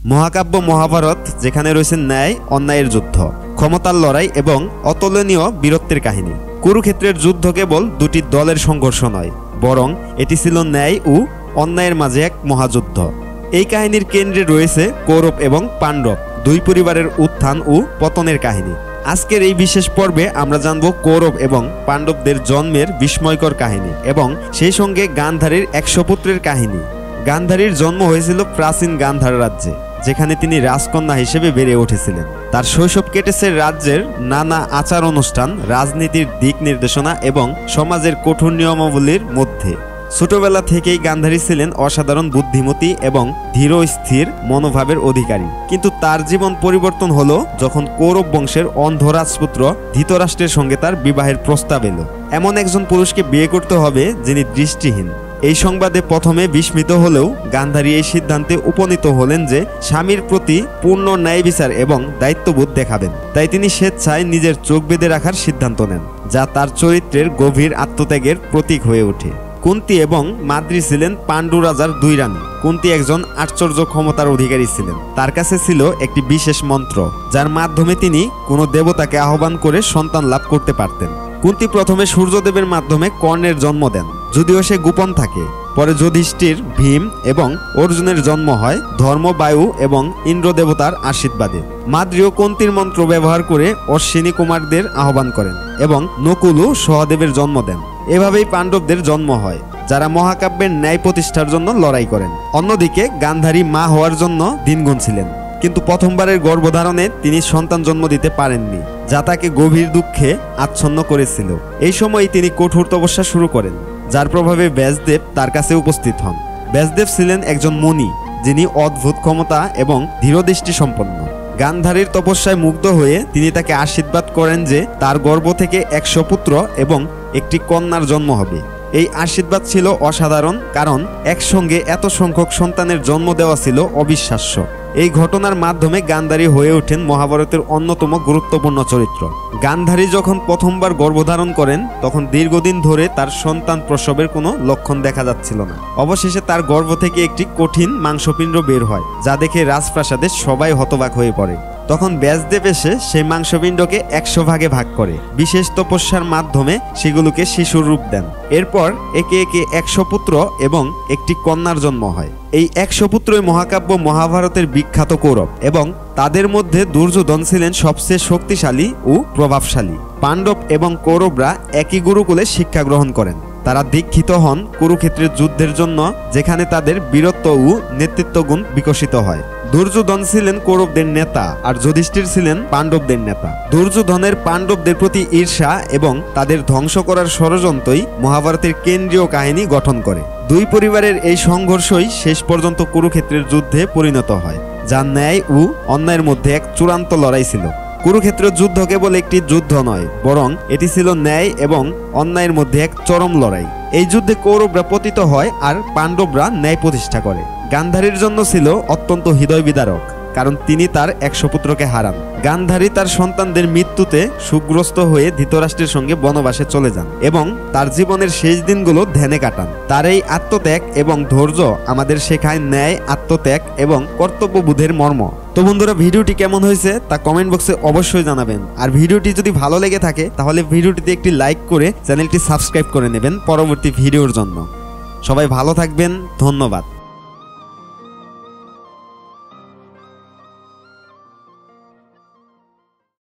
মহাকাব্য মহাভারত যেখানে রয়েছে ন্যায় অন্যায়ের যুদ্ধ, ক্ষমতার লড়াই এবং অতুলনীয় বীরত্বের কাহিনী। কুরুক্ষেত্রের যুদ্ধ কেবল দুটি দলের সংঘর্ষ নয়, বরং এটি ছিল ন্যায় ও অন্যায়ের মাঝে এক মহাযুদ্ধ। এই কাহিনীর কেন্দ্রে রয়েছে কৌরব এবং পাণ্ডব দুই পরিবারের উত্থান ও পতনের কাহিনী। আজকের এই বিশেষ পর্বে আমরা জানব কৌরব এবং পাণ্ডবদের জন্মের বিস্ময়কর কাহিনী এবং সেই সঙ্গে গান্ধারীর 100 পুত্রের কাহিনী। গান্ধারীর জন্ম হয়েছিল প্রাচীন গান্ধার রাজ্যে, যেখানে তিনি রাজকন্যা হিসেবে বেড়ে উঠেছিলেন। তার শৈশব কেটেছে রাজ্যের নানা আচার অনুষ্ঠান, রাজনীতির দিক নির্দেশনা এবং সমাজের কঠোর নিয়মাবলীর মধ্যে। ছোটবেলা থেকেই গান্ধারী ছিলেন অসাধারণ বুদ্ধিমতী এবং ধীর স্থির মনোভাবের অধিকারী। কিন্তু তার জীবন পরিবর্তন হলো যখন কৌরব বংশের অন্ধ রাজপুত্র ধৃতরাষ্ট্রের সঙ্গে তার বিবাহের প্রস্তাব এলো। এমন একজন পুরুষকে বিয়ে করতে হবে যিনি দৃষ্টিহীন। এই সংবাদে প্রথমে বিস্মিত হলেও গান্ধারী এই সিদ্ধান্তে উপনীত হলেন যে স্বামীর প্রতি পূর্ণ ন্যায় বিচার এবং দায়িত্ববোধ দেখাবেন। তাই তিনি স্বেচ্ছায় নিজের চোখ বেঁধে রাখার সিদ্ধান্ত নেন, যা তার চরিত্রের গভীর আত্মত্যাগের প্রতীক হয়ে ওঠে। কুন্তী এবং মাদ্রী ছিলেন পাণ্ডু রাজার দুই রানী। কুন্তী একজন আশ্চর্য ক্ষমতার অধিকারী ছিলেন। তার কাছে ছিল একটি বিশেষ মন্ত্র, যার মাধ্যমে তিনি কোনো দেবতাকে আহ্বান করে সন্তান লাভ করতে পারতেন। কুন্তী প্রথমে সূর্যদেবের মাধ্যমে কর্ণের জন্ম দেন, যদিও সে গোপন থাকে। পরে যুধিষ্ঠির, ভীম এবং অর্জুনের জন্ম হয় ধর্ম, বায়ু এবং ইন্দ্র দেবতার আশীর্বাদে। মাদ্রীও কুন্তীর মন্ত্র ব্যবহার করে অশ্বিনী কুমারদের আহ্বান করেন এবং নকুল ও সহদেবের জন্ম দেন। এভাবেই পাণ্ডবদের জন্ম হয়, যারা মহাকাব্যের ন্যায় প্রতিষ্ঠার জন্য লড়াই করেন। অন্যদিকে গান্ধারী মা হওয়ার জন্য দিন গুনছিলেন, কিন্তু প্রথমবারের গর্ভধারণে তিনি সন্তান জন্ম দিতে পারেননি, যা তাকে গভীর দুঃখে আচ্ছন্ন করেছিল। এই সময় তিনি কঠোর তপস্যা শুরু করেন, যার প্রভাবে ব্যাসদেব তার কাছে উপস্থিত হন। ব্যাসদেব ছিলেন একজন মুনি, যিনি অদ্ভুত ক্ষমতা এবং দৃঢ়দৃষ্টি সম্পন্ন। গান্ধারীর তপস্যায় মুগ্ধ হয়ে তিনি তাকে আশীর্বাদ করেন যে তার গর্ভ থেকে 100 পুত্র এবং একটি কন্যার জন্ম হবে। এই আশীর্বাদ ছিল অসাধারণ, কারণ একসঙ্গে এত সংখ্যক সন্তানের জন্ম দেওয়া ছিল অবিশ্বাস্য। এই ঘটনার মাধ্যমে গান্ধারী হয়ে ওঠেন মহাভারতের অন্যতম গুরুত্বপূর্ণ চরিত্র। গান্ধারী যখন প্রথমবার গর্ভধারণ করেন, তখন দীর্ঘদিন ধরে তার সন্তান প্রসবের কোনো লক্ষণ দেখা যাচ্ছিল না। অবশেষে তার গর্ভ থেকে একটি কঠিন মাংসপিণ্ড বের হয়, যা দেখে রাজপ্রাসাদে সবাই হতবাক হয়ে পড়ে। তখন ব্যাসদেব এসে সেই মাংসপিণ্ডকে 100 ভাগে ভাগ করে বিশেষ তপস্যার মাধ্যমে সেগুলোকে শিশুর রূপ দেন। এরপর একে একে 100 পুত্র এবং একটি কন্যার জন্ম হয়। এই 100 পুত্রই মহাকাব্য মহাভারতের বিখ্যাত কৌরব, এবং তাদের মধ্যে দুর্যোধন ছিলেন সবচেয়ে শক্তিশালী ও প্রভাবশালী। পাণ্ডব এবং কৌরবরা একই গুরুকুলে শিক্ষা গ্রহণ করেন। তারা দীক্ষিত হন কুরুক্ষেত্রের যুদ্ধের জন্য, যেখানে তাদের বীরত্ব ও নেতৃত্ব গুণ বিকশিত হয়। দুর্যোধন ছিলেন কৌরবদের নেতা, আর যুধিষ্ঠির ছিলেন পাণ্ডবদের নেতা। দুর্যোধনের পাণ্ডবদের প্রতি ঈর্ষা এবং তাদের ধ্বংস করার ষড়যন্ত্রই মহাভারতের কেন্দ্রীয় কাহিনী গঠন করে। দুই পরিবারের এই সংঘর্ষই শেষ পর্যন্ত কুরুক্ষেত্রের যুদ্ধে পরিণত হয়, যা ন্যায় ও অন্যায়ের মধ্যে এক চূড়ান্ত লড়াই ছিল। কুরুক্ষেত্রের যুদ্ধ কেবল একটি যুদ্ধ নয়, বরং এটি ছিল ন্যায় এবং অন্যায়ের মধ্যে এক চরম লড়াই। এই যুদ্ধে কৌরবরা পতিত হয় আর পাণ্ডবরা ন্যায় প্রতিষ্ঠা করে। গান্ধারীর জন্য ছিল অত্যন্ত হৃদয় বিদারক, কারণ তিনি তার 100 পুত্রকে হারান। গান্ধারী তার সন্তানদের মৃত্যুতে শোকগ্রস্ত হয়ে ধৃতরাষ্ট্রের সঙ্গে বনবাসে চলে যান এবং তার জীবনের শেষ দিনগুলো ধ্যানে কাটান। তার এই আত্মত্যাগ এবং ধৈর্য আমাদের শেখায় ন্যায়, আত্মত্যাগ এবং কর্তব্যবোধের মর্ম। তো বন্ধুরা, ভিডিওটি কেমন হয়েছে তা কমেন্ট বক্সে অবশ্যই জানাবেন। আর ভিডিওটি যদি ভালো লেগে থাকে তাহলে ভিডিওটিতে একটি লাইক করে চ্যানেলটি সাবস্ক্রাইব করে নেবেন পরবর্তী ভিডিওর জন্য। সবাই ভালো থাকবেন, ধন্যবাদ।